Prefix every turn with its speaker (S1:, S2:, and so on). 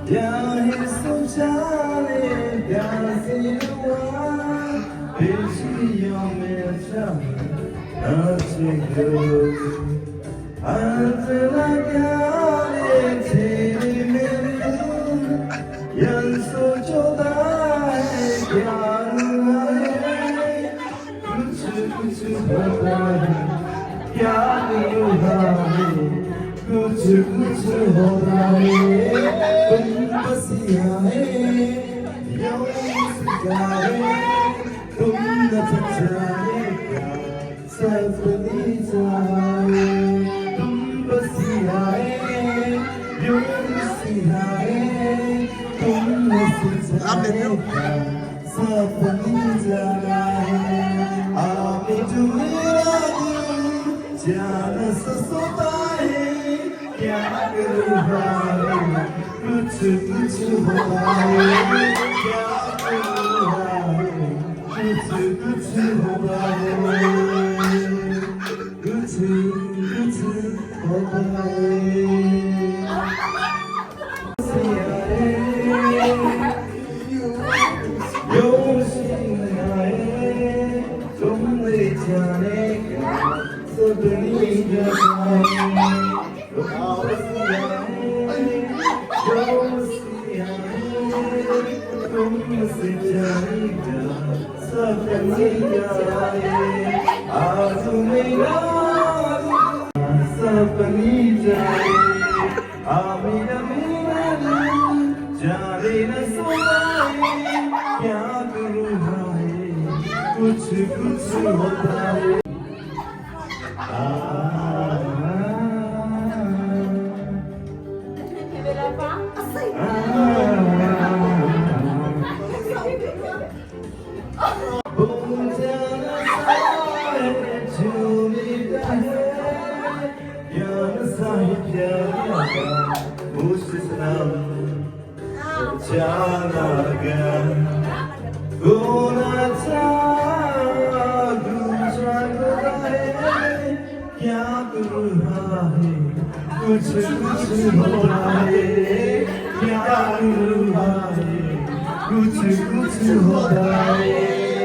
S1: प्यार सोचाने प्यार से हुआ बेचियों में अच्छा अच्छे आज लगा तेरे मेरे यं सोचोदा है प्यार है कुछ होता है प्यार हुआ है कुछ होता है तुम बस आए यूं जाए तुम न जाएगा सपने जाए तुम बस आए यूं आए तुम न जाएगा सपने जाए आगे जो मेरा दिल जाना सोता है क्या करूँ भाई कुछ होता है क्या करूँ भाई कुछ होता है कुछ होता है तुम ले जाने का सपने तुमसे जाएगा सपने जाए आज मेरा सपने जाए मेरा जाने न सोए क्या करूँ भाई कुछ होता है जाना गया होना दूसरा क्या करूँ है कुछ होता है क्या करूँ है कुछ होता है